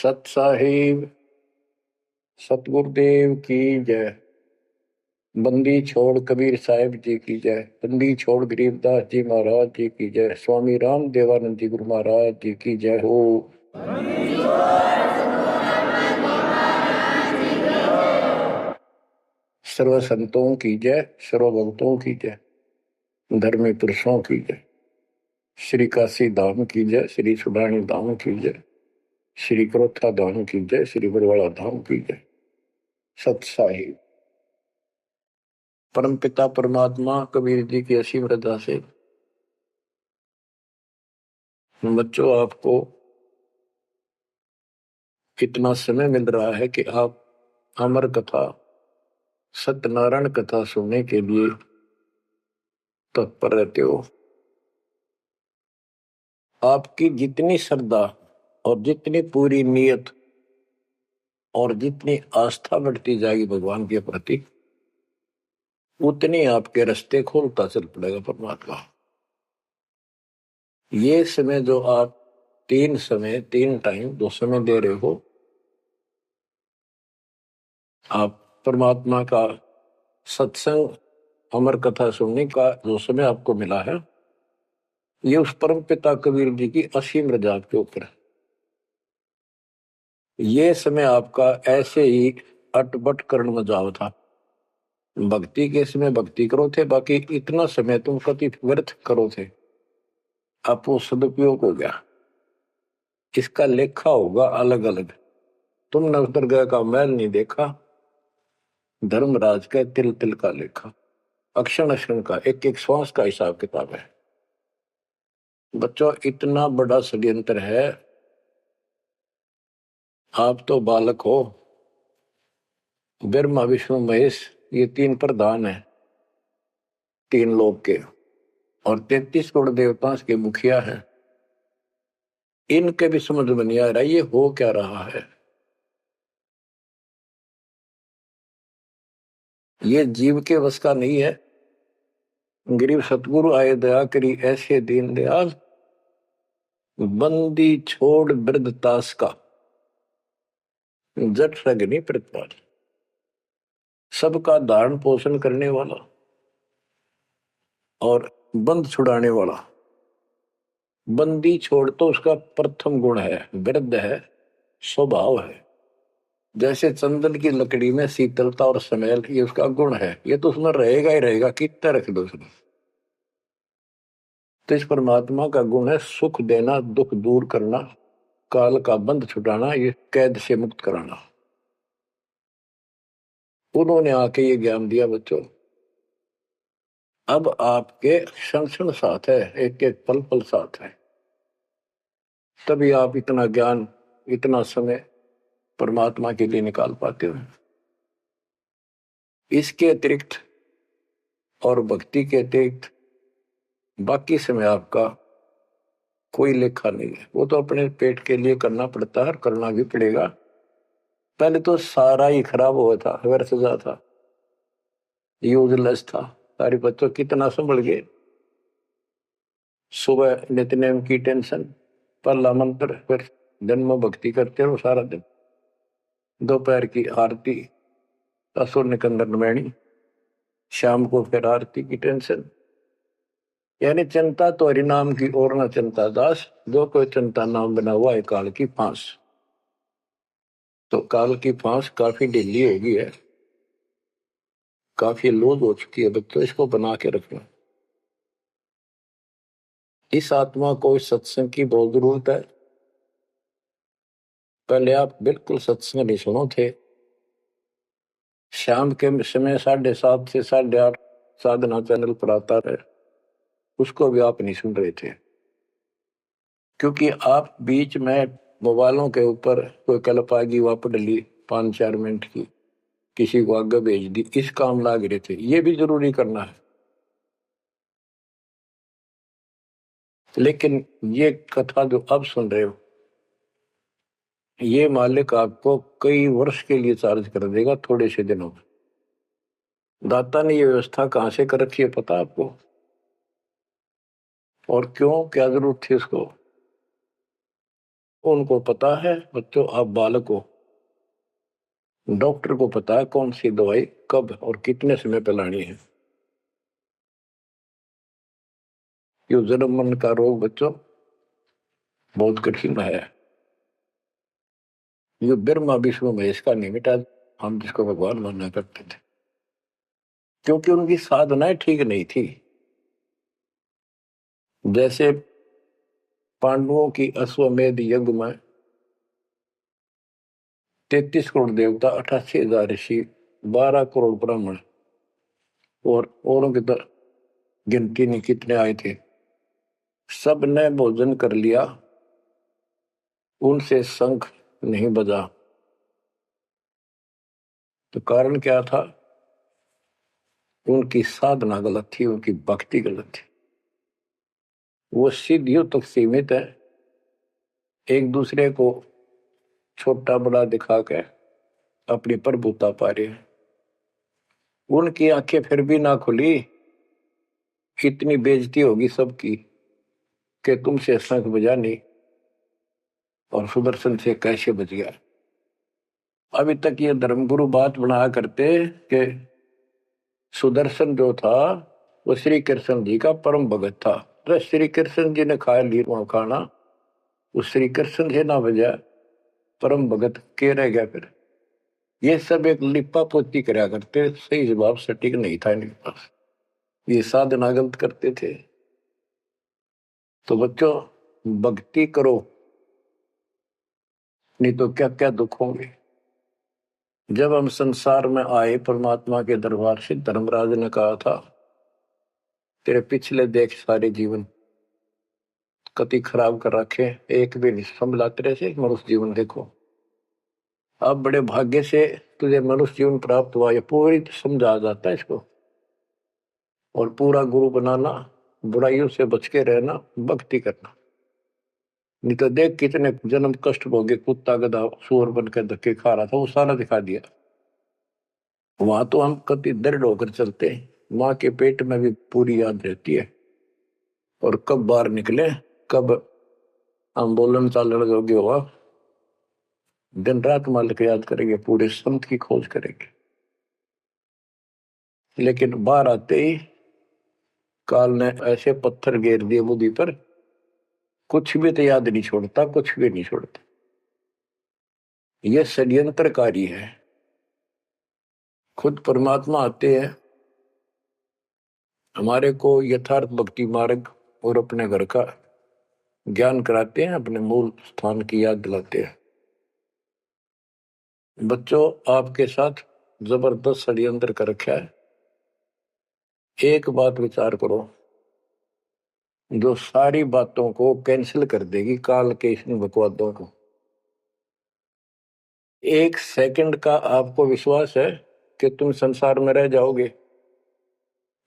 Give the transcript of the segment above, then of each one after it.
सत साहिब सतगुरुदेव की जय। बंदी छोड़ कबीर साहिब जी की जय। बंदी छोड़ गरीबदास जी महाराज जी की जय। स्वामी राम देवानंद जी गुरु महाराज जी की जय हो। सर्व संतों की जय, सर्व भक्तों की जय, धर्मी पुरुषों की जय। श्री काशी धाम की जय, श्री सुडानी धाम की जय, श्री क्रोथा धाम की जय, श्री बरवाड़ा धाम की जय। सत साहिब परम पिता परमात्मा कबीर जी की असीम रजा से बच्चों आपको कितना समय मिल रहा है कि आप अमर कथा सत्यनारायण कथा सुनने के लिए तत्पर रहते हो। आपकी जितनी श्रद्धा और जितनी पूरी नियत और जितनी आस्था बढ़ती जाएगी भगवान के प्रति, उतनी आपके रास्ते खोलता चल पड़ेगा परमात्मा। ये समय जो आप तीन टाइम दो समय दे रहे हो, आप परमात्मा का सत्संग अमर कथा सुनने का जो समय आपको मिला है, ये उस परम पिता कबीर जी की असीम रजा के ऊपर है। ये समय आपका ऐसे ही अटपट करण में जाओ था। भक्ति के समय भक्ति करो थे, बाकी इतना समय तुम कति व्यर्थ करो थे, आपको सदुपयोग हो गया। इसका लेखा होगा अलग अलग। तुमने उस दरगाह का मैल नहीं देखा, धर्मराज का तिल तिल का लेखा, अक्षण अक्षण का, एक एक श्वास का हिसाब किताब है। बच्चों इतना बड़ा षड्यंत्र है। आप तो बालक हो, ब्रह्मा विष्णु महेश ये तीन प्रधान है, तीन लोक के, और 33 करोड़ देवता के मुखिया है। इनके भी समझ में नहीं आ रहा ये हो क्या रहा है। ये जीव के वश का नहीं है। गरीब सतगुरु आए दया करी ऐसे दीन दयाल, बंदी छोड़ वृद्धतास का, जट रगनी प्रतिपाल। सबका धारण पोषण करने वाला और बंद छुड़ाने वाला। बंदी छोड़ तो उसका प्रथम गुण है, वृद्ध है, स्वभाव है। जैसे चंदन की लकड़ी में शीतलता और स्मेल, ये उसका गुण है, ये तो उसमें रहेगा ही रहेगा, कितना रख दो उसमें। तो इस परमात्मा का गुण है सुख देना, दुख दूर करना, काल का बंध छुटाना, ये कैद से मुक्त कराना। उन्होंने आके ये ज्ञान दिया बच्चों। अब आपके क्षण क्षण साथ है, एक एक पल पल साथ है, तभी आप इतना ज्ञान इतना समय परमात्मा के लिए निकाल पाते हो। इसके अतिरिक्त और भक्ति के अतिरिक्त बाकी समय आपका कोई लेखा नहीं है। वो तो अपने पेट के लिए करना पड़ता है, करना भी पड़ेगा। पहले तो सारा ही खराब हुआ था, व्यर्थ जा था, यूजलेस था। सारे बच्चों कितना संभल गए। सुबह नित्यनेम की टेंशन, पहला मंत्र, फिर जन्म भक्ति करते रहो सारा दिन, दोपहर की आरती, असुर निकंदन नमैनी, शाम को फिर आरती की टेंशन। यानी चिंता तो हरिनाम की और न चिंता दास, जो कोई चिंता नाम बना हुआ है काल की फांस। तो काल की फांस काफी ढीली हो गई है, काफी लूज हो चुकी है बच्चों, इसको बना के रखना। इस आत्मा को इस सत्संग की बहुत जरूरत है। पहले आप बिल्कुल सत्संग नहीं सुनो थे। शाम के समय 7:30 से 8:30 साधना चैनल पर आता है, उसको भी आप नहीं सुन रहे थे, क्योंकि आप बीच में मोबाइलों के ऊपर कोई कल्प आ गई, वापस डली 5-4 मिनट की, किसी को आगे भेज दी, इस काम लाग रहे थे। ये भी जरूरी करना है, लेकिन ये कथा जो अब सुन रहे हो, ये मालिक आपको कई वर्ष के लिए चार्ज कर देगा थोड़े से दिनों में। दाता ने ये व्यवस्था कहां से कर रखी है पता आपको? और क्यों, क्या जरूरत थी उसको? उनको पता है बच्चों, आप बालक हो, डॉक्टर को पता है कौन सी दवाई कब और कितने समय पे लानी है। ये जन्म मरण का रोग बच्चों बहुत कठिन है। ये ब्रह्मा विष्णु महेश का नहीं मिटा, हम जिसको भगवान माना करते थे, क्योंकि उनकी साधनाएं ठीक नहीं थी। जैसे पांडवों की अश्वमेध यज्ञ में 33 करोड़ देवता, 88,000 ऋषि, 12 करोड़ ब्राह्मण और औरों की तो गिनती नहीं कितने आए थे, सब ने भोजन कर लिया, उनसे शंख नहीं बजा। तो कारण क्या था? उनकी साधना गलत थी, उनकी भक्ति गलत थी। वो सिद्धियों तक सीमित है, एक दूसरे को छोटा बड़ा दिखा के अपनी प्रभुता पा रहे हैं। उनकी आंखें फिर भी ना खुली, इतनी बेइज्जती होगी सबकी कि तुमसे शंख बजा नहीं और सुदर्शन से कैसे बच गया। अभी तक ये धर्मगुरु बात बनाया करते कि सुदर्शन जो था वो श्री कृष्ण जी का परम भगत था, तो श्री कृष्ण जी ने खा लिया खाना, उस श्री कृष्ण से ना बजा, परम भगत के रह गया फिर। ये सब एक लिपा पोती कराया करते, सही जवाब सटीक नहीं था इनके पास, ये साधना गलत करते थे। तो बच्चों भक्ति करो, नहीं तो क्या क्या दुख होंगे। जब हम संसार में आए, परमात्मा के दरबार से धर्मराज ने कहा था, तेरे पिछले देख सारे जीवन कति खराब कर रखे, एक भी नहीं संभला तेरे से, मनुष्य जीवन देखो। अब बड़े भाग्य से तुझे मनुष्य जीवन प्राप्त हुआ, ये पूरी समझा जाता है इसको। और पूरा गुरु बनाना, बुराइयों से बच के रहना, भक्ति करना। नहीं तो देख कितने जन्म कष्ट भोगे, कुत्ता गधा सूअर बन के धक्के खा रहा था, वो सारा दिखा दिया। वहां तो हम कति दृढ़ होकर चलते हैं, माँ के पेट में भी पूरी याद रहती है, और कब बाहर निकले, कब हम बोलन चालन योग्य हुआ, दिन रात मालिक याद करेंगे, पूरे संत की खोज करेंगे। लेकिन बाहर आते ही काल ने ऐसे पत्थर घेर दिए बुद्धि पर, कुछ भी तो याद नहीं छोड़ता, कुछ भी नहीं छोड़ता। यह षड्यंत्रकारी है। खुद परमात्मा आते हैं, हमारे को यथार्थ भक्ति मार्ग और अपने घर का ज्ञान कराते हैं, अपने मूल स्थान की याद दिलाते हैं। बच्चों आपके साथ जबरदस्त षड्यंत्र कर रखा है। एक बात विचार करो, जो सारी बातों को कैंसिल कर देगी, काल के इन बकवादों को। एक सेकंड का आपको विश्वास है कि तुम संसार में रह जाओगे?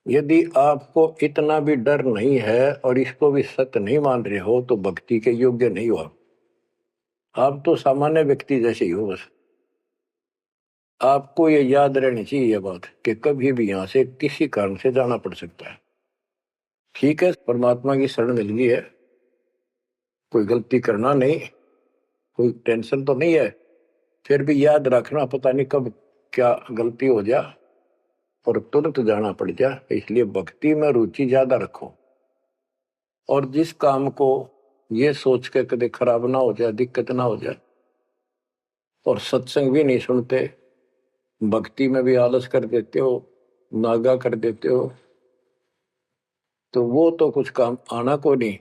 यदि आपको इतना भी डर नहीं है और इसको भी सत्य नहीं मान रहे हो, तो भक्ति के योग्य नहीं हो आप तो सामान्य व्यक्ति जैसे ही हो। बस आपको ये याद रहनी चाहिए ये बात कि कभी भी यहां से किसी कारण से जाना पड़ सकता है। ठीक है, परमात्मा की शरण मिल गई है, कोई गलती करना नहीं, कोई टेंशन तो नहीं है, फिर भी याद रखना, पता नहीं कब क्या गलती हो जाए और तुरंत जाना पड़ जाए। इसलिए भक्ति में रुचि ज्यादा रखो, और जिस काम को ये सोच के कभी खराब ना हो जाए, दिक्कत ना हो जाए, और सत्संग भी नहीं सुनते, भक्ति में भी आलस कर देते हो, नागा कर देते हो, तो वो तो कुछ काम आना को नहीं,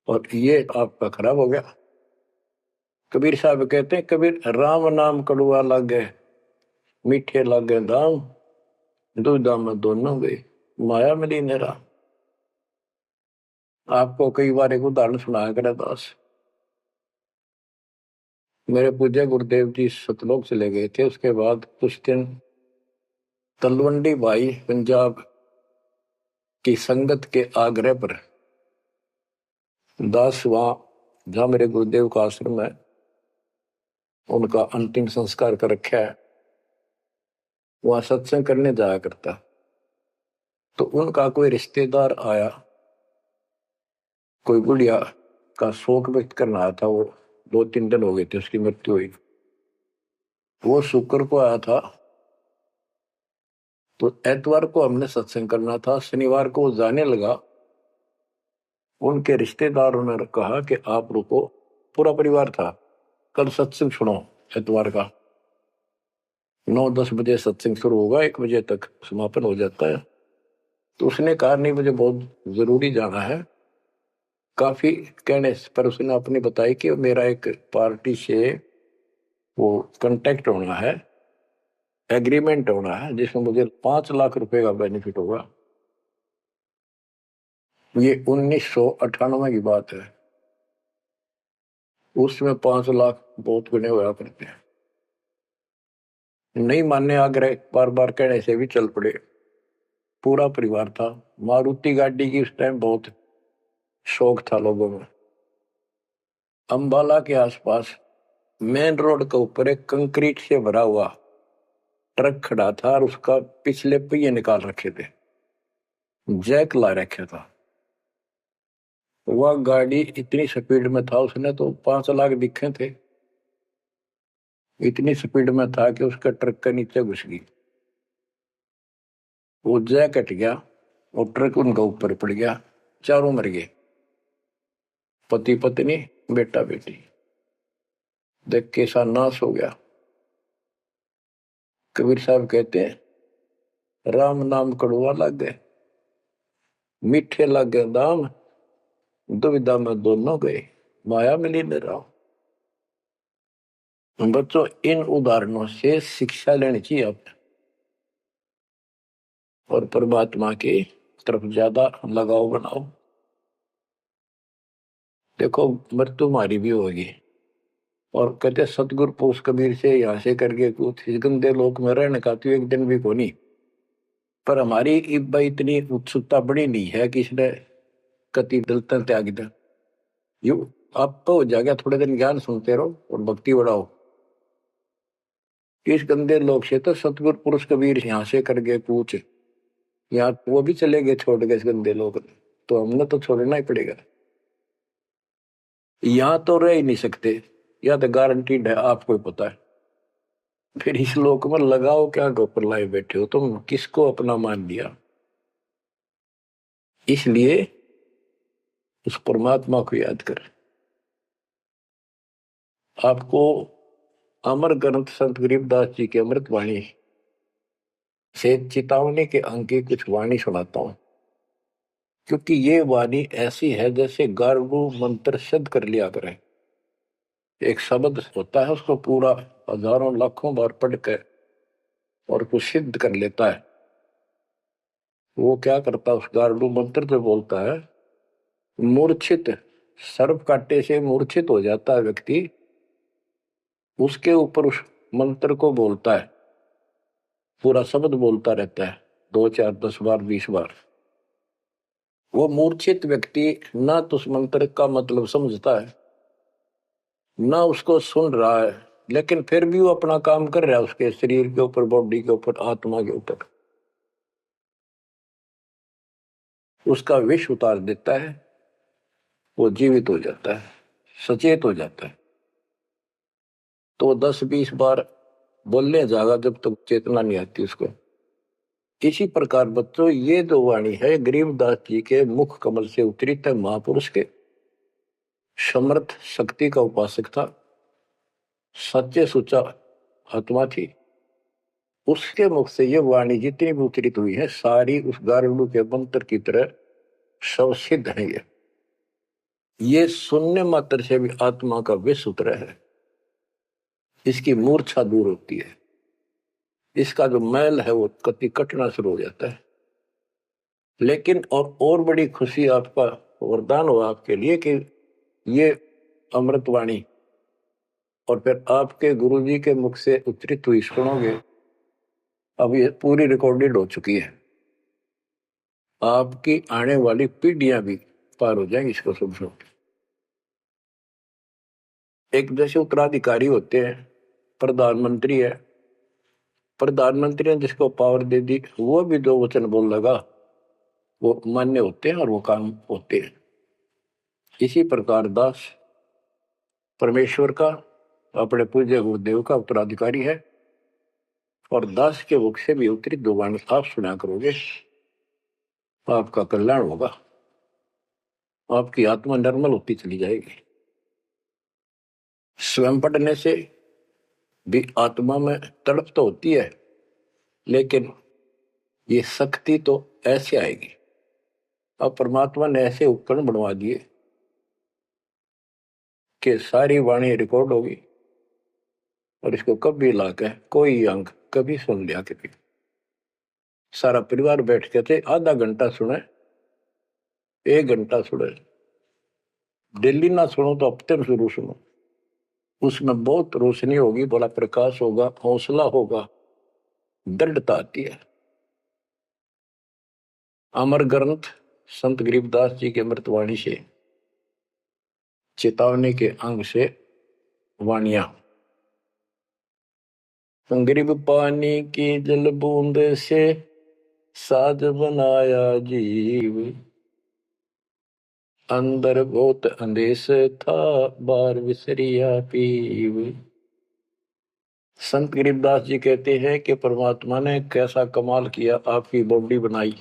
और ये आपका खराब हो गया। कबीर साहब कहते हैं, कबीर राम नाम कड़ुआ लागे, मीठे लागे दाम, दुविधा में दोनों गए, माया मिली नेरा। आपको कई बार एक उदाहरण सुनाया करे दास। मेरे पूज्य गुरुदेव जी सतलोक चले गए थे, उसके बाद कुछ दिन तलवंडी भाई पंजाब की संगत के आग्रह पर दास वहां, जहां मेरे गुरुदेव का आश्रम है, उनका अंतिम संस्कार कर रखा है, वहां सत्संग करने जाया करता। तो उनका कोई रिश्तेदार आया, कोई बुढ़िया का शोक व्यक्त करना आया था। वो 2-3 दिन हो गए थे उसकी मृत्यु हुई। वो शुक्र को आया था, तो एतवार को हमने सत्संग करना था। शनिवार को वो जाने लगा। उनके रिश्तेदारों ने कहा कि आप रुको, पूरा परिवार था, कल सत्संग सुनो एतवार का। 9-10 बजे सत्संग शुरू होगा, 1 बजे तक समापन हो जाता है। तो उसने कहा नहीं, मुझे बहुत जरूरी जाना है। काफी कहने पर उसने अपनी बताई कि मेरा एक पार्टी से वो कांटेक्ट होना है, एग्रीमेंट होना है, जिसमें मुझे 5 लाख रुपए का बेनिफिट होगा। ये 1998 की बात है। उसमें 5 लाख बहुत गुने हुआ करते हैं। नहीं मानने आग्रह बार बार कहने से भी चल पड़े। पूरा परिवार था। मारुति गाड़ी की उस टाइम बहुत शौक था लोगों में। अंबाला के आसपास मेन रोड के ऊपर एक कंक्रीट से भरा हुआ ट्रक खड़ा था और उसका पिछले पहिए निकाल रखे थे, जैक ला रखा था। वह गाड़ी इतनी स्पीड में था, उसने तो 5 लाख दिखे थे। इतनी स्पीड में था कि उसका ट्रक के नीचे घुस गई। वो जैक कट गया और ट्रक उनका ऊपर पड़ गया। चारों मर गए, पति पत्नी बेटा बेटी। देख कैसा नाश हो गया। कबीर साहब कहते हैं, राम नाम कड़वा लग गए, मीठे लग गए दाम, दुविधा में दोनों गए, माया मिली न राम। बच्चों, इन उदाहरणों से शिक्षा लेनी चाहिए आप, और परमात्मा की तरफ ज्यादा लगाव बनाओ। देखो, मृत्यु हमारी भी होगी। और कहते सतगुरु पुरुष कबीर से यहाँ से करके कुछ इस गंदे लोक में रहने का तो एक दिन भी को नहीं। पर हमारी इतनी उत्सुकता बड़ी नहीं है कि इसने कति दलता त्याग दिया। यू आप तो हो जाएगा, थोड़े दिन ज्ञान सुनते रहो और भक्ति बढ़ाओ। इस गंदे लोग से तो सतगुरु पुरुष कबीर यहाँ से करके पूछ, यहाँ वो भी चले गए छोड़ के इस गंदे लोग, तो हमने तो छोड़ना ही पड़ेगा। यहाँ तो रह ही नहीं सकते, या तो गारंटीड है, आपको ही पता है। फिर इस लोक में लगाओ क्या, गोपर लाए बैठे हो तुम, किसको अपना मान लिया। इसलिए उस परमात्मा को याद कर। आपको अमर ग्रंथ संत गरीबदास जी की अमृत वाणी से चेतावनी के अंक की कुछ वाणी सुनाता हूं, क्योंकि ये वाणी ऐसी है जैसे गारगु मंत्र सिद्ध कर लिया करे। एक शब्द होता है, उसको पूरा हजारों लाखों बार पढ़ कर और कुछ सिद्ध कर लेता है। वो क्या करता है, उस गारडू मंत्र से बोलता है, मूर्छित सर्प काटे से मूर्छित हो जाता है व्यक्ति, उसके ऊपर उस मंत्र को बोलता है, पूरा शब्द बोलता रहता है 2, 4, 10 बार 20 बार। वो मूर्छित व्यक्ति ना तो उस मंत्र का मतलब समझता है, ना उसको सुन रहा है, लेकिन फिर भी वो अपना काम कर रहा है उसके शरीर के ऊपर, बॉडी के ऊपर, आत्मा के ऊपर। उसका विष उतार देता है, वो जीवित हो जाता है, सचेत हो जाता है। तो 10-20 बार बोलने जाएगा जब तक चेतना नहीं आती उसको। इसी प्रकार बच्चों, ये जो वाणी है गरीबदास जी के मुख कमल से उतरी था। महापुरुष के समर्थ शक्ति का उपासक था, सच्चे सुचा आत्मा थी। उसके मुख से ये वाणी जितनी भी उतरित हुई है, सारी उस गारुड़ के मंत्र की तरह सब सिद्ध है। ये सुनने मात्र से भी आत्मा का विष उतरा है, इसकी मूर्छा दूर होती है, इसका जो मैल है वो कति कटना शुरू हो जाता है। लेकिन और बड़ी खुशी आपका वरदान हो आपके लिए कि ये अमृतवाणी और फिर आपके गुरुजी के मुख से उच्चरित हुई सुनोगे। अब ये पूरी रिकॉर्डेड हो चुकी है, आपकी आने वाली पीढ़ियां भी पार हो जाएंगी इसको सुन सुन। एक जैसे उत्तराधिकारी होते हैं, प्रधानमंत्री है, प्रधानमंत्री ने जिसको पावर दे दी, वो भी जो वचन बोल लगा वो मान्य होते हैं और वो काम होते हैं। इसी प्रकार दास परमेश्वर का, अपने पूज्य गुरुदेव का उत्तराधिकारी है, और दास के मुख से भी उत्तरी दो वाणी आप सुना करोगे, आपका कल्याण होगा, आपकी आत्मा निर्मल होती चली जाएगी। स्वयं पढ़ने से भी आत्मा में तड़प तो होती है, लेकिन ये शक्ति तो ऐसे आएगी। अब परमात्मा ने ऐसे उपकरण बनवा दिए कि सारी वाणी रिकॉर्ड होगी, और इसको कभी लाकर कोई अंक कभी सुन लिया कभी, सारा परिवार बैठ के थे, आधा घंटा सुने, 1 घंटा सुने, डेली ना सुनो तो हफ्ते में जरूर सुनो। उसमें बहुत रोशनी होगी, बड़ा प्रकाश होगा, हौसला होगा, दृढ़ता आती है। अमर ग्रंथ संत गरीबदास जी के अमृतवाणी से, चेतावनी के अंग से वाणियां। गरीब पानी की जल बूंद से साज बनाया जीव, अंदर बहुत अंदेश था बार विसरिया पीव। संत गरीबदास जी कहते हैं कि परमात्मा ने कैसा कमाल किया, आपकी बॉडी बनाई,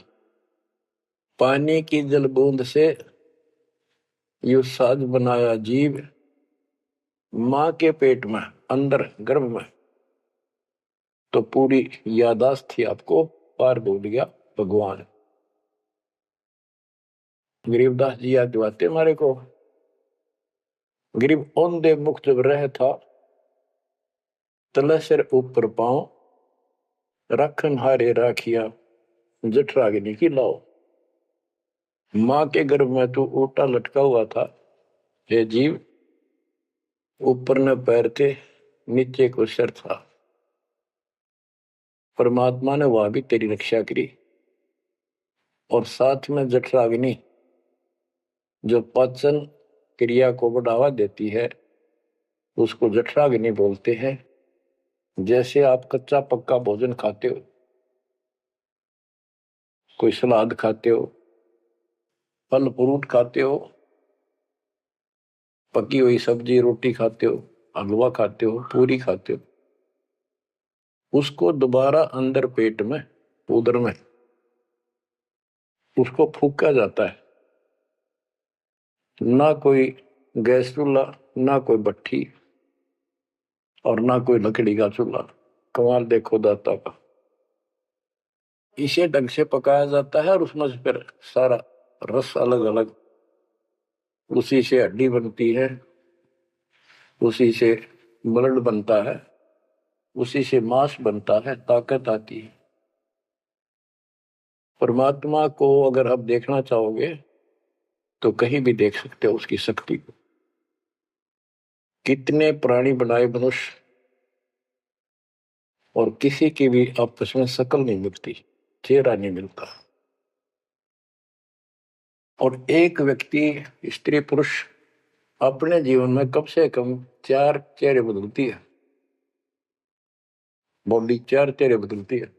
पानी की जल बूंद से यू साज बनाया जीव, मां के पेट में अंदर गर्भ में तो पूरी यादाश्त थी आपको, पार बोल गया भगवान। गरीबदास जी याद दिवाते हमारे को, गरीब औंधे मुख जब रह था, तले सिर ऊपर पांव, रखन हारे राखिया जठराग्नि की लाओ। मां के गर्भ में तू उल्टा लटका हुआ था, हे जीव, ऊपर न पैर थे, नीचे को सिर था। परमात्मा ने वहां भी तेरी रक्षा करी, और साथ में जठराग्नि जो पाचन क्रिया को बढ़ावा देती है, उसको जठराग्नि बोलते हैं। जैसे आप कच्चा पक्का भोजन खाते हो, कोई सलाद खाते हो, फल फ्रूट खाते हो, पकी हुई सब्जी रोटी खाते हो, हलवा खाते हो, पूरी खाते हो, उसको दोबारा अंदर पेट में, उदर में उसको फूका जाता है। ना कोई गैस चूल्हा, ना कोई भट्ठी, और ना कोई लकड़ी का चूल्हा। कमाल देखो दाता का, इसे ढंग से पकाया जाता है, और उसमें से फिर सारा रस अलग अलग, उसी से हड्डी बनती है, उसी से ब्लड बनता है, उसी से मांस बनता है, ताकत आती है। परमात्मा को अगर आप देखना चाहोगे तो कहीं भी देख सकते हो उसकी शक्ति को। कितने प्राणी बनाए मनुष्य, और किसी की भी आपस में शकल नहीं मिलती, चेहरा नहीं मिलता, और एक व्यक्ति, स्त्री पुरुष, अपने जीवन में कम से कम 4 चेहरे बदलती है, बॉडी 4 चेहरे बदलती है।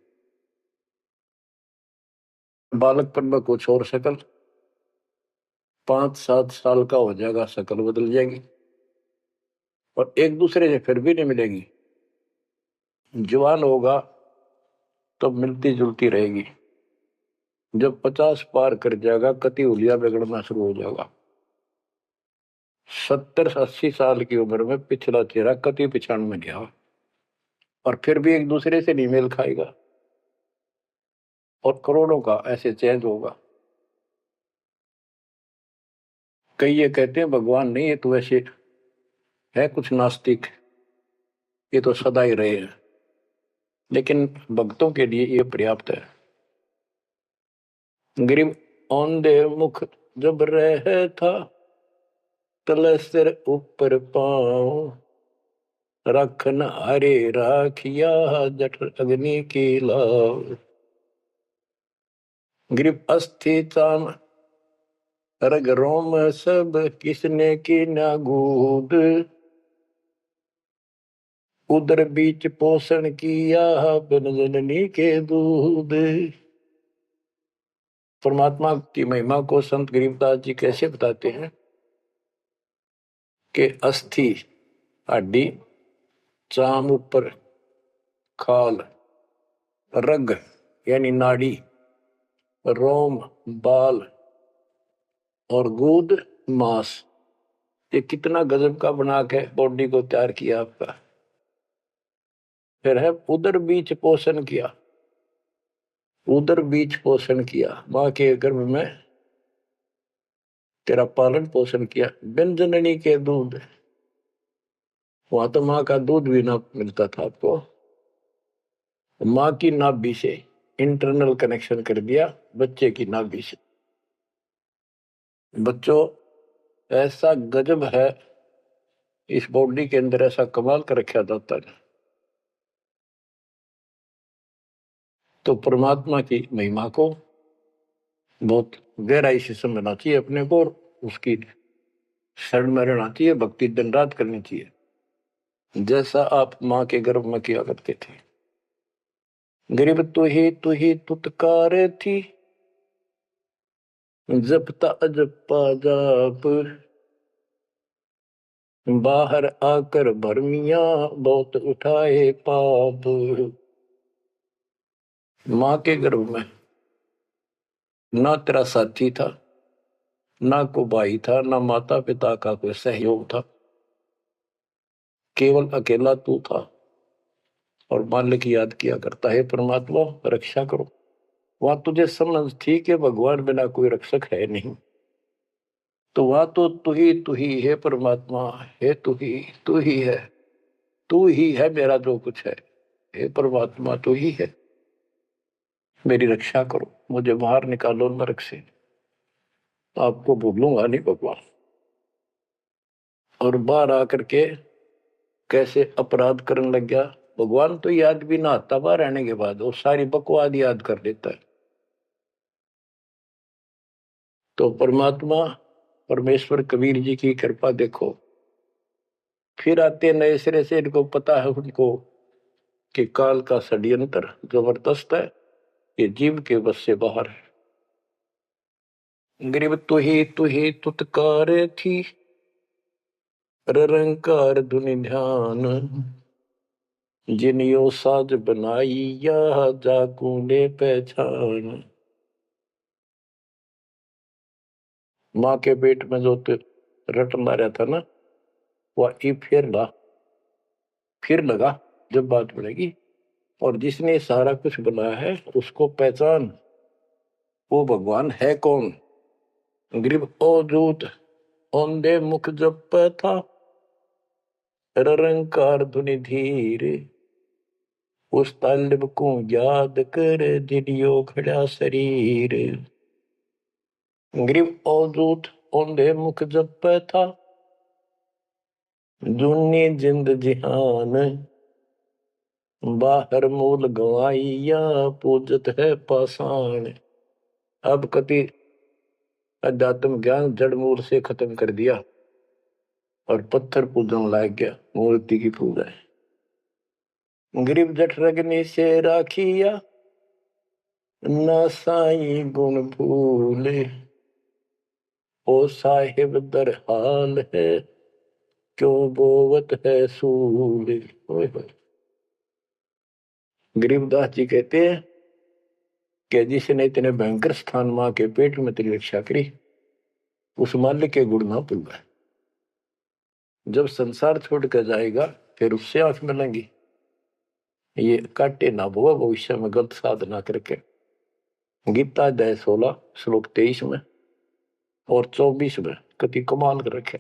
बालकपन में कुछ और शकल, 5-7 साल का हो जाएगा शकल बदल जाएगी, और एक दूसरे से फिर भी नहीं मिलेगी। जवान होगा तो मिलती जुलती रहेगी, जब 50 पार कर जाएगा कति हुलिया बिगड़ना शुरू हो जाएगा। 70-80 साल की उम्र में पिछला चेहरा कति पिछाड़ में गया, और फिर भी एक दूसरे से नहीं मेल खाएगा, और करोड़ों का ऐसे चेंज होगा। कई ये कहते हैं भगवान नहीं, ये तो ऐसे है कुछ नास्तिक, ये तो सदा ही रहे हैं, लेकिन भक्तों के लिए ये पर्याप्त है। गरीब औंधे मुख जब रह था, तले सिर ऊपर पांव, रखन हरे राखिया जठर अग्नि की लाव। गरीब अस्थि चाम रग रोम सब, किसने की ना गूद, उदर बीच पोषण किया बिन जननी के दूध। परमात्मा की महिमा को संत गरीबदास जी कैसे बताते हैं, के अस्थि हड्डी, चाम ऊपर खाल, रग यानी नाड़ी, रोम बाल और गूद मांस। ये कितना गजब का बना के बॉडी को तैयार किया आपका। फिर है उदर बीच पोषण किया, उदर बीच पोषण किया, माँ के गर्भ में तेरा पालन पोषण किया। व्यंजननी के दूध, वहां तो माँ का दूध भी ना मिलता था आपको, माँ की नाभि से इंटरनल कनेक्शन कर दिया बच्चे की नाभि से। बच्चों ऐसा गजब है इस बॉडी के अंदर, ऐसा कमाल कर रखा जाता है। तो परमात्मा की महिमा को बहुत गहराई से समझना चाहिए अपने को, और उसकी शरण में रहना चाहिए, भक्ति दिन रात करनी चाहिए, जैसा आप माँ के गर्भ में किया करते थे। गरीब तू ही तुतकार थी, जपता अजपा जाप, बाहर आकर भरमिया बहुत उठाए पाप। माँ के गर्भ में ना तेरा साथी था, ना को भाई था, ना माता पिता का कोई सहयोग था, केवल अकेला तू था। और मालिक याद किया करता है, परमात्मा रक्षा करो। वहां तुझे समझ थी कि भगवान बिना कोई रक्षक है नहीं, तो वहां तो तू ही है परमात्मा, है तू ही है मेरा जो कुछ है। हे परमात्मा तू ही है, मेरी रक्षा करो, मुझे बाहर निकालो नरक से, आपको भूलूंगा नहीं भगवान। और बाहर आकर के कैसे अपराध करने लग गया भगवान, तो याद भी ना आता बाहर रहने के बाद, वो सारी बकवाद याद कर देता है। तो परमात्मा परमेश्वर कबीर जी की कृपा देखो, फिर आते नए सिरे से, इनको पता है उनको कि काल का षड्यंत्र जबरदस्त है, ये जीव के बस से बाहर है। गरीब तू ही तुतकार थी, रंकार धुनि ध्यान, जिनियो साज बनाई या जाकू ने पहचान। माँ के पेट में जो रट मारा था ना, वह फिर लगा जब बात बढ़ेगी, और जिसने सारा कुछ बनाया है उसको पहचान, वो भगवान है कौन। गरीब अवधूत औंधे मुख जप था, रंकार धुनि धीर, उस तालिब को याद कर दिलियो खड़ा शरीर। गरीब अवधूत औंधे मुख जप था, दुनी जिंद जिहान, बाहर मूल गवाइया पूजत है पाषाण। अब कति अध्यात्म ज्ञान जड़ मूल से खत्म कर दिया और पत्थर पूजन लाग गया, मूर्ति की पूजा है। गरीब जठ रगनी से राखिया, ना साई गुण भूले, ओ साहिब दर हाल है, क्यों बोवत है सूल। गरीबदास जी कहते हैं कि जिसने इतने भयंकर स्थान मां के पेट में तेरी रक्षा करी, उस मालिक के गुण ना भूल। जब संसार छोड़ कर जाएगा फिर उससे आंख मिलेंगी, ये काटे ना भुआ भविष्य में गलत साधना करके। गीता अध्याय 16 श्लोक 23 में और 24 में कति कमाल कर रखे।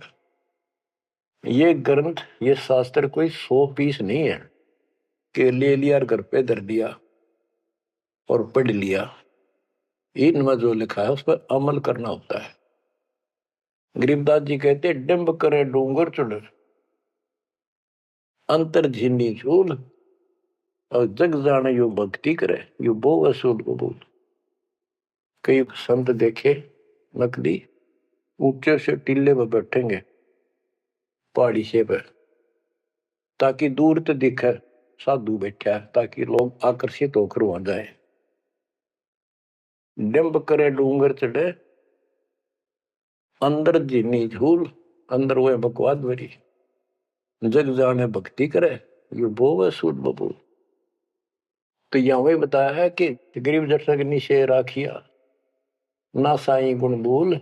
ये ग्रंथ, ये शास्त्र कोई 100 पीस नहीं है कि ले लिया और घर पे धर दिया और पढ़ लिया। इनमें जो लिखा है उस पर अमल करना होता है। गरीबदास जी कहते डिंब करे डूंगर चढ़, अंतर झीनी झूल, और जग जाने यो भक्ति करे, यो बो असूल कबूल। कई संत देखे नकली ऊंचे से टीले में बैठेंगे पहाड़ी से पे, ताकि दूर तो दिखे साधु बैठा है, ताकि लोग आकर्षित होकर वहां जाए। डिंब करे डूंगर चढ़े, अंदर जीनी झूल, अंदर वो है बकवाद भरी। जग जाने भक्ति करे ये वो है सूट बबू। तो यहाँ वही बताया है कि गरीब जटक निशे राखिया ना साई गुण बोल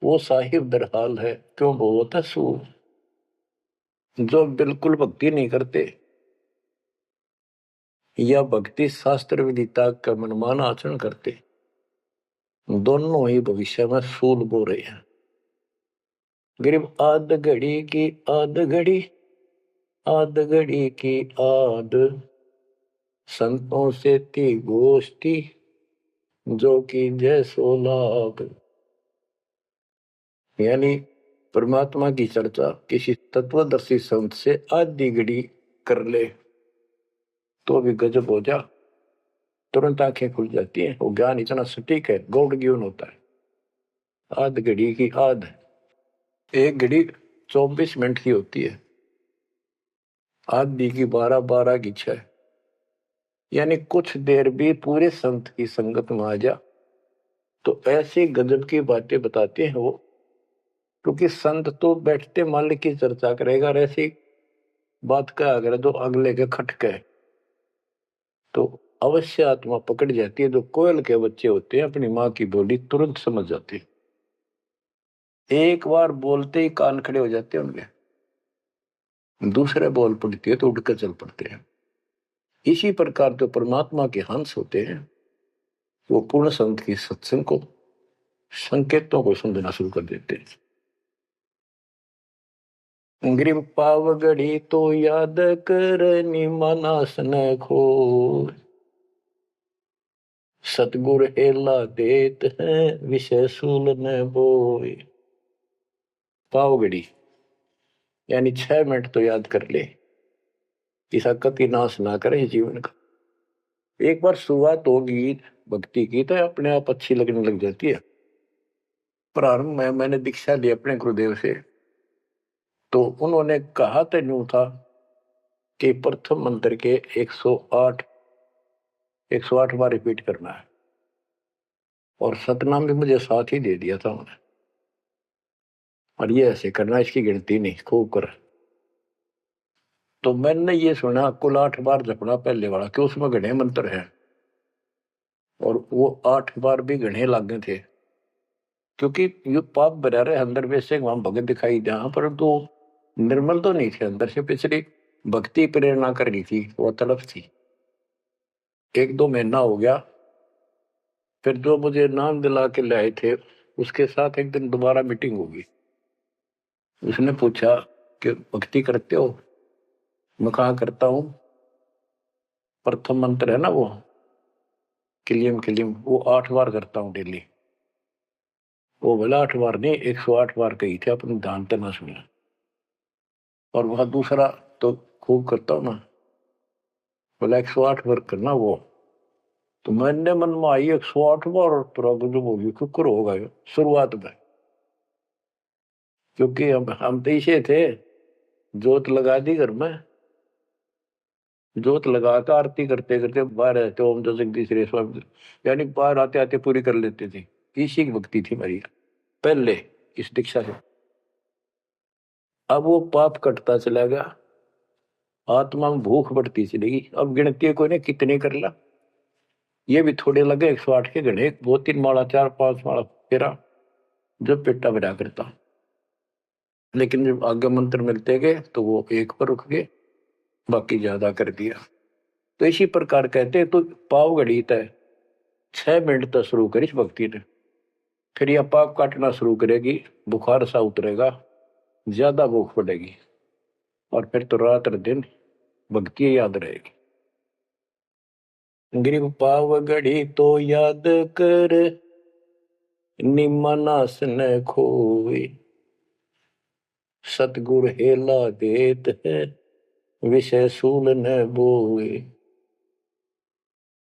वो साहिब दरहाल है क्यों बहुत है सूर। जो बिल्कुल भक्ति नहीं करते या भक्ति शास्त्र विदिता का मनमाना आचरण करते, दोनों ही भविष्य में सूल बो रहे हैं। गरीब आध घड़ी की आध घड़ी आध घड़ी की आध संतों से थी गोष्ठी जो कि जय सो लाभ। यानी परमात्मा की चर्चा किसी तत्वदर्शी संत से आधी घड़ी कर ले तो भी गजब हो जा, तुरंत आंखें खुल जाती हैं। वो ज्ञान इतना सटीक है, गॉड गिवन होता है। आध घड़ी की आध, एक घड़ी 24 मिनट की होती है, आधी की 12 की 6, यानी कुछ देर भी पूरे संत की संगत में आ जा तो ऐसी गजब की बातें बताते हैं वो। क्योंकि संत तो बैठते मालिक की चर्चा करेगा और ऐसी बात का अगर जो अगले के खटके तो अवश्य आत्मा पकड़ जाती है। जो कोयल के बच्चे होते हैं अपनी माँ की बोली तुरंत समझ जाते हैं, एक बार बोलते ही कान खड़े हो जाते हैं उनके, दूसरे बोल पड़ती है तो उठकर चल पड़ते हैं। इसी प्रकार जो परमात्मा के हंस होते हैं वो पूर्ण संत की सत्संग को संकेतों को समझना शुरू कर देते हैं। ग्रीव पावगढ़ी तो याद कर निमानास न खो सतगुर हेला देत है विषय सूल न बोए। पावगढ़ी यानी 6 मिनट तो याद कर ले, इसका कति नाश ना करे जीवन का। एक बार शुरुआत होगी भक्ति की तो अपने आप अच्छी लगने लग जाती है। प्रारंभ में मैंने दीक्षा ली अपने गुरुदेव से, तो उन्होंने कहा तो यूं था कि प्रथम मंत्र के 108 बार रिपीट करना है, और सतनाम भी मुझे साथ ही दे दिया था उन्होंने, और ये ऐसे करना, इसकी गिनती नहीं, खूब कर। तो मैंने ये सुना कुल 8 बार जपना पहले वाला, कि उसमें घने मंत्र हैं और वो 8 बार भी घने लागे थे। क्योंकि ये पाप भरा रहे अंदर वैसे वहां भगत दिखाई जहां पर तो निर्मल तो नहीं थे, अंदर से पिछली भक्ति प्रेरणा कर रही थी, वो तड़प थी। 1-2 महीना हो गया, फिर जो मुझे नाम दिला के ले आए थे उसके साथ एक दिन दोबारा मीटिंग होगी। उसने पूछा कि भक्ति करते हो? मैं कहा करता हूं। प्रथम मंत्र है ना वो किलियम किलियम, वो 8 बार करता हूँ डेली। वो बोला 8 बार नहीं, 108 बार कही थे, अपने ध्यान तो ना सुना। और वह दूसरा तो खूब करता हूँ ना, बोला 108 बार करना वो। तो मैंने मन में आई 108 बार, और तुरा जो होगी शुक्र होगा शुरुआत में। क्योंकि हम तो इसे थे, जोत लगा दी घर में, जोत लगा कर आरती करते करते बाहर आते ओम जो जगदीश रे स्वामी, यानी बाहर आते आते पूरी कर लेते थे। इसी की भक्ति थी मेरी पहले इस दीक्षा से। अब वो पाप कटता चला गया, आत्मा में भूख बढ़ती चलेगी। अब गिनती कोई ने कितने कर ला, ये भी थोड़े लगे 108 के गणे, 2-3 माला 4-5 माला फेरा जब पेटा भरा करता। लेकिन जब आगे मंत्र मिलते गए तो वो एक पर रुक गए, बाकी ज्यादा कर दिया। तो इसी प्रकार कहते तो पाव घड़ी तय 6 मिनट तक शुरू करी भक्ति ने, फिर यह पाप काटना शुरू करेगी, बुखार सा उतरेगा, ज्यादा भूख पड़ेगी, और फिर तो रात और दिन भक्ति याद रहेगी। ग्रीव पाव घड़ी तो याद कर निमनास न खोए सतगुर हेला देत है विषय सूल न बोए।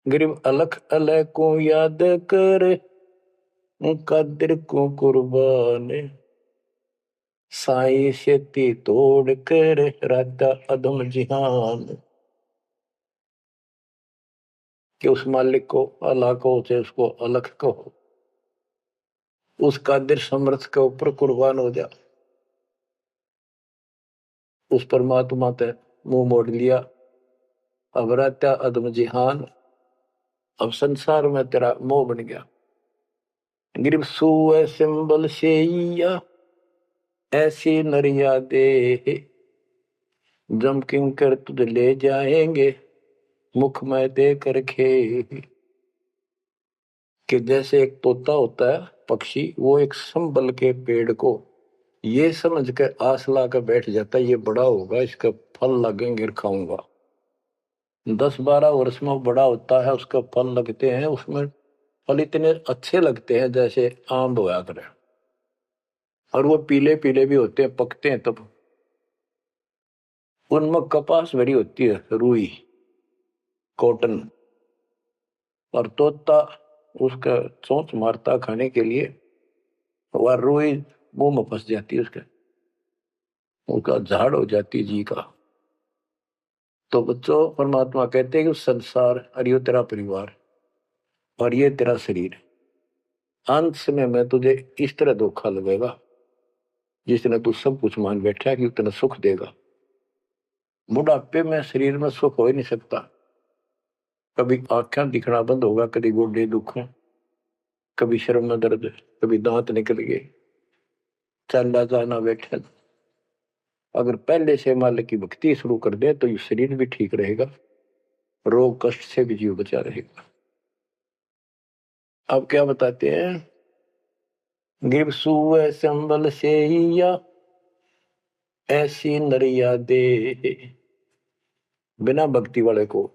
ग्रीव अलख अलह को याद कर कदर को कुर्बान साई शेती तोड़ कर राता अधम जिहान। कि उस मालिक को अल्लाह को चाहे उसको अलख कहो, उस कादिर समर्थ के ऊपर कुर्बान हो जा। उस परमात्मा ते मुंह मोड़ लिया, अब रहता अदम जिहान, अब संसार में तेरा मोह बन गया। गिरब सुए सिंबल शेया ऐसी नरिया दे, जम किंकर तुझ ले जाएंगे मुख में दे कर खे। कि जैसे एक तोता होता है पक्षी, वो एक संबल के पेड़ को ये समझ के आस ला कर बैठ जाता है, ये बड़ा होगा, इसका फल लगेंगे खाऊंगा। 10-12 वर्ष में बड़ा होता है, उसका फल लगते हैं, उसमें फल इतने अच्छे लगते हैं जैसे आम होया करे, और वो पीले पीले भी होते हैं, पकते हैं तब। उनमें कपास भरी होती है, रुई, कॉटन, और तोता उसका चोंच मारता खाने के लिए, वह रुई मुंह में फंस जाती है, उसका झाड़ हो जाती जी का। तो बच्चों, परमात्मा कहते हैं कि संसार और ये तेरा परिवार और ये तेरा शरीर, अंत समय में तुझे इस तरह धोखा लगेगा जिसने तू सब कुछ मान बैठा है कि उतना सुख देगा। बुढ़ापे में शरीर में सुख हो ही नहीं सकता। कभी आंखें दिखना बंद होगा, कभी गोडे दुख, कभी शर्म में दर्द, कभी दांत निकल गए, चलना जाना बैठा। अगर पहले से मालिक की भक्ति शुरू कर दे तो ये शरीर भी ठीक रहेगा, रोग कष्ट से भी जीव बचा रहेगा। अब क्या बताते हैं, गिर सुए संबल से या ऐसी नरिया दे, बिना भक्ति वाले को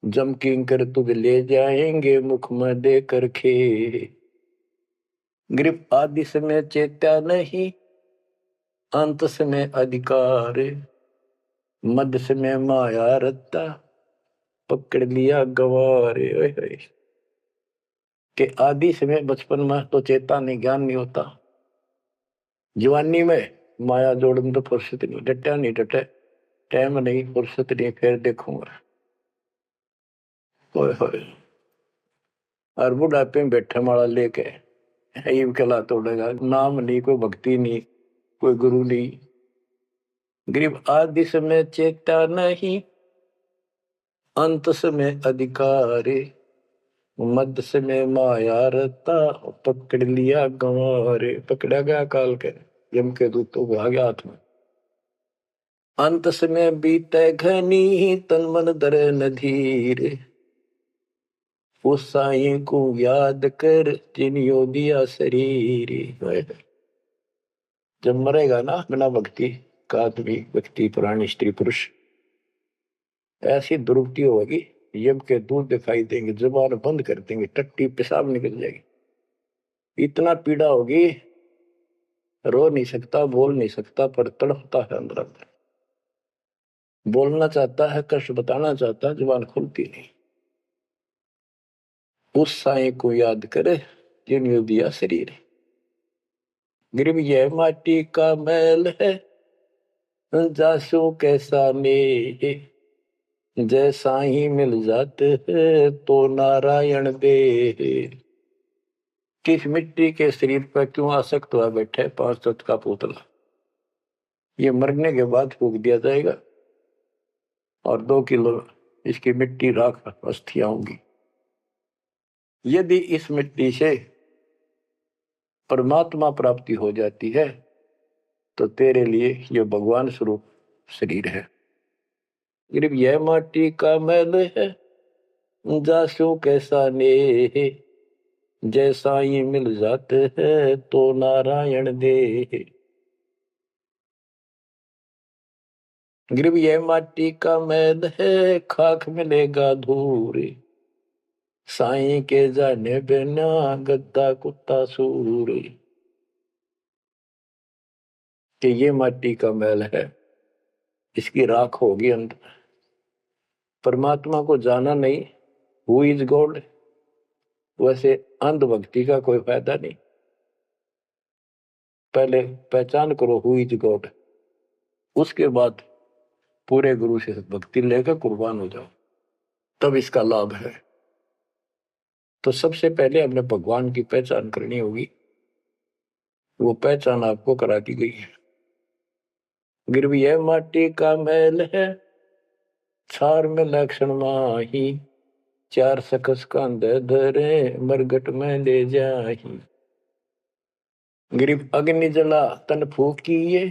जम किंकर तुझ ले जाएंगे मुख में दे कर खे। ग्रिप आदि समय चेत्या नहीं, अंत समय अधिकार, मध्य समय माया रत्ता, पकड़ लिया गवारे। के आदि समय बचपन में तो चेता नहीं, ज्ञान नहीं होता, जवानी में माया जोड़न तो फुर्सत नहीं, डटा नहीं डटे, टाइम नहीं, फुर्सत नहीं, फिर देखूंगा। होए और बुढ़ापे में बैठे माला लेके ये कला तोड़ेगा, नाम नहीं, कोई भक्ति नहीं, कोई गुरु नहीं। गरीब आदि समय चेता नहीं, अंत समय अधिकारी, मध्य समय माया रता, पकड़ लिया गंवारे। पकड़ा गया काल के यम के दूतों को आ गया हाथ में। अंत समय बीते घनी, तन मन दरे नधीर, उस साई को याद कर जिनियो दिया शरीर। जब मरेगा ना बिना भक्ति का आदमी, व्यक्ति, प्राणी, स्त्री, पुरुष, ऐसी दुर्गति होगी, यम के दूध दिखाई देंगे, जुबान बंद कर देंगे, टट्टी पेशाब निकल जाएगी, इतना पीड़ा होगी, रो नहीं सकता, बोल नहीं सकता, पर तड़पता है अंदर अंदर, बोलना चाहता है, कष्ट बताना चाहता है, जुबान खुलती नहीं। उस साई को याद करे जिन्होंने दिया शरीर। गिरब यह माटी का मैल है, जासू कैसा ने, जैसा ही मिल जाते है तो नारायण दे। किस मिट्टी के शरीर पर क्यों आसक्त हुआ बैठे 5 तत्व का पुतला, ये मरने के बाद फूक दिया जाएगा और 2 किलो इसकी मिट्टी राख अस्थियां होंगी। यदि इस मिट्टी से परमात्मा प्राप्ति हो जाती है तो तेरे लिए ये भगवान स्वरूप शरीर है। सिर्फ यह माटी का मैल है, जासू कैसा ने, जैसा ही मिल जाते हैं तो नारायण दे। गिरब यह माटी का मैल है, खाक मिलेगा धूर, साईं के जाने बिना गद्दा कुत्ता सूर। कि ये माटी का मैल है, इसकी राख होगी अंदर। परमात्मा को जाना नहीं, हु इज गॉड, वैसे अंधभक्ति का कोई फायदा नहीं। पहले पहचान करो हु इज गॉड, उसके बाद पूरे गुरु से भक्ति लेकर कुर्बान हो जाओ, तब इसका लाभ है। तो सबसे पहले हमने भगवान की पहचान करनी होगी, वो पहचान आपको करा दी गई है। गिरवी है माटी का मैल है, छार में लक्षण माही, चार सकस कांधे धरे, मरगट में ले जाही। गिरिव अग्नि जला तन फूकिए,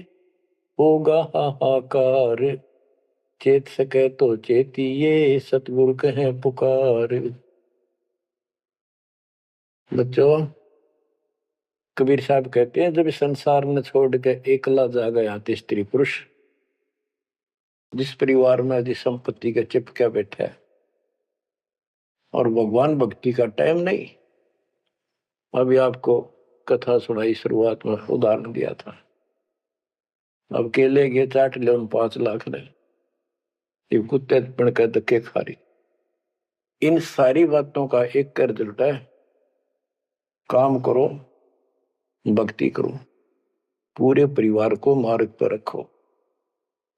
होगा हाहाकार, चेत सके तो चेतिए, सतगुरु कहे पुकार। बच्चों, कबीर साहब कहते हैं, जब संसार न छोड़ के एकला जा गया तो स्त्री पुरुष, जिस परिवार में जिस संपत्ति का चिपका बैठा है और भगवान भक्ति का टाइम नहीं। अभी आपको कथा सुनाई, शुरुआत में उदाहरण दिया था। अब केले के चाट ले 5 लाख ले, ये कुत्ते बन के धक्के खा रही। इन सारी बातों का एक कर रिजल्ट है, काम करो, भक्ति करो, पूरे परिवार को मार्ग पर रखो।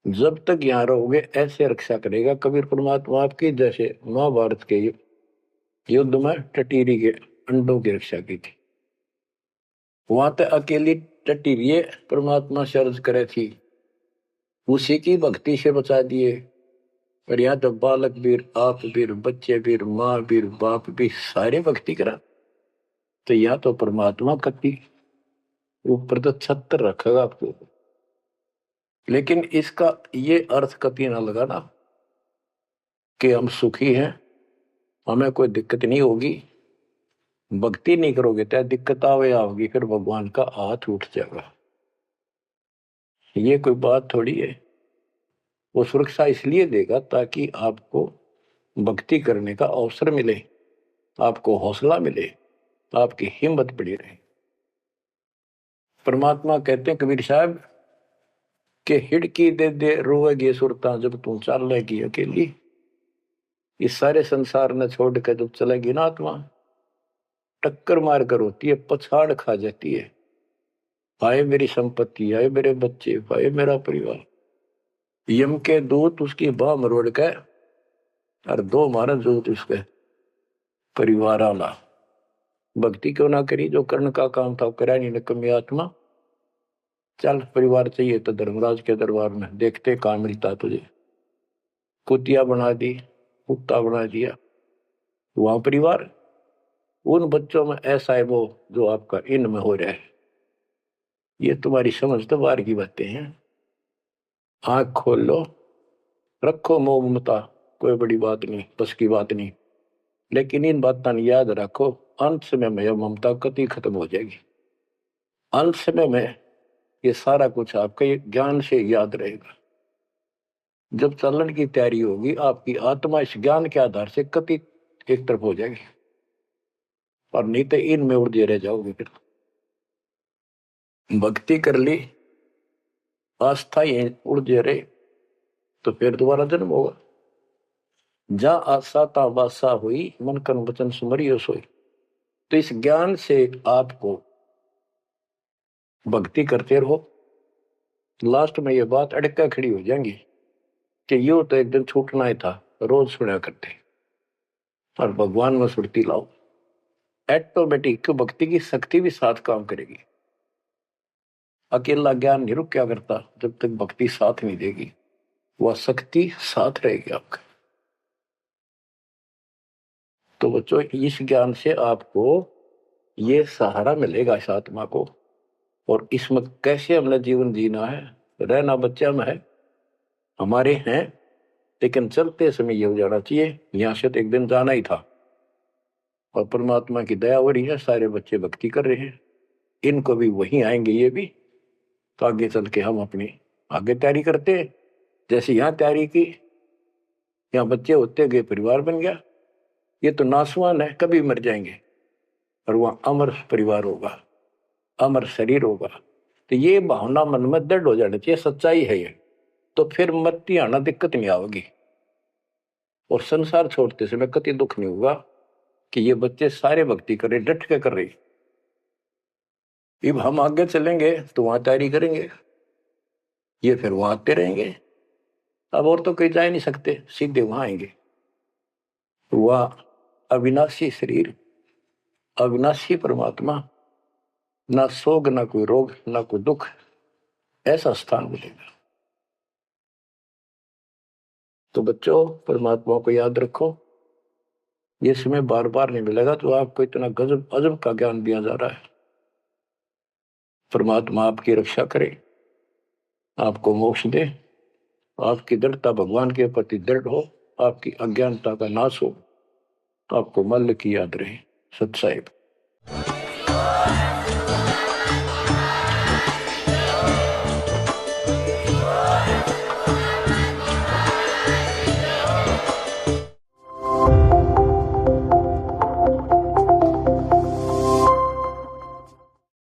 जब तक यहां रहोगे ऐसे रक्षा करेगा कबीर परमात्मा आपकी, जैसे महाभारत के युद्ध में टटीरी के अंडों की रक्षा की थी। वहां तक अकेली टटीरी परमात्मा शर्ज करे थी, उसी की भक्ति से बचा दिए। और यहाँ तो बालक वीर, आप वीर, बच्चे वीर, माँ वीर, बाप भी सारे भक्ति करा। तो यहाँ तो परमात्मा कति ऊपर तो छत्र रखेगा आपको। लेकिन इसका ये अर्थ कभी ना लगाना कि हम सुखी हैं, हमें कोई दिक्कत नहीं होगी। भक्ति नहीं करोगे तो दिक्कत आओगी, फिर भगवान का हाथ उठ जाएगा। ये कोई बात थोड़ी है। वो सुरक्षा इसलिए देगा ताकि आपको भक्ति करने का अवसर मिले, आपको हौसला मिले, आपकी हिम्मत बढ़ी रहे। परमात्मा कहते हैं कबीर साहब के हिड़की दे दे रोएगी सुरता, जब तू चलेगी अकेली। इस सारे संसार ने छोड़ कर जब चलेगी ना आत्मा, टक्कर मार कर होती है, पछाड़ खा जाती है। आए मेरी संपत्ति, आए मेरे बच्चे, आए मेरा परिवार। यम के दूत उसकी बाह मरोड़ के और 2 मारा दूत उसके परिवार आला। भक्ति क्यों ना करी, जो कर्ण का काम था करा नहीं, निकम्मी आत्मा। चल परिवार चाहिए तो धर्मराज के दरबार में देखते कहां मिलता तुझे। कुतिया बना दी, कुत्ता बना दिया। वहां परिवार, उन बच्चों में ऐसा है वो जो आपका इनमें हो रहा है। ये तुम्हारी समझ तो बाहर की बातें हैं। आंख खोल लो, रखो मोह ममता, कोई बड़ी बात नहीं, बस की बात नहीं। लेकिन इन बातों याद रखो, अंत समय में यह ममता कति खत्म हो जाएगी। अंत समय में ये सारा कुछ आपके ज्ञान से याद रहेगा। जब चलन की तैयारी होगी, आपकी आत्मा इस ज्ञान के आधार से कति एक तरफ हो जाएगी, और नहीं तो इनमें उलझे रह जाओगे। फिर भक्ति कर ली, आस्था ये उलझे रहे, तो फिर दोबारा जन्म होगा। जा आशा ता वासा हुई, मन कर्म वचन सुमरियो सोई। तो इस ज्ञान से आपको भक्ति करते रहो। लास्ट में ये बात अड़का खड़ी हो जाएंगी कि यो तो एक दिन छूटना ही था, रोज सुना करते। और भगवान में सुरती लाओ, ऑटोमेटिक भक्ति की शक्ति भी साथ काम करेगी। अकेला ज्ञान नहीं रुक क्या करता, जब तक भक्ति साथ नहीं देगी, वह शक्ति साथ रहेगी आपका। तो बच्चों, इस ज्ञान से आपको ये सहारा मिलेगा इस आत्मा को। और इसमें कैसे हमने जीवन जीना है, रहना बच्चा में है, हमारे हैं, लेकिन चलते समय ये हो जाना चाहिए यहां से तो एक दिन जाना ही था। और परमात्मा की दया हो रही है, सारे बच्चे भक्ति कर रहे हैं, इनको भी वहीं आएंगे ये भी। तो आगे चल के हम अपनी आगे तैयारी करते हैं। जैसे यहाँ तैयारी की, यहाँ बच्चे होते गए, परिवार बन गया। ये तो नासवान है, कभी मर जाएंगे, और वहां अमर परिवार होगा, अमर शरीर होगा। तो ये भावना मन में दृढ़ हो जानी चाहिए, सच्चाई है ये। तो फिर मरती आना दिक्कत नहीं आवेगी, और संसार छोड़ते समय कति दुख नहीं होगा कि ये बच्चे सारे भक्ति कर रहे, डट के कर रहे। अब हम आगे चलेंगे तो वहां तैयारी करेंगे, ये फिर वहां आते रहेंगे। अब और तो कहीं जा नहीं सकते, सीधे वहां आएंगे। वह अविनाशी शरीर, अविनाशी परमात्मा, ना सोग, ना कोई रोग, ना कोई दुख, ऐसा स्थान मिलेगा। तो बच्चों, परमात्मा को याद रखो। ये समय बार बार नहीं मिलेगा, तो आपको इतना गजब अजब का ज्ञान दिया जा रहा है। परमात्मा आपकी रक्षा करे, आपको मोक्ष दे, आपकी दृढ़ता भगवान के प्रति दृढ़ हो, आपकी अज्ञानता का नाश हो, आपको मल्ल की याद रहे। सत साहिब।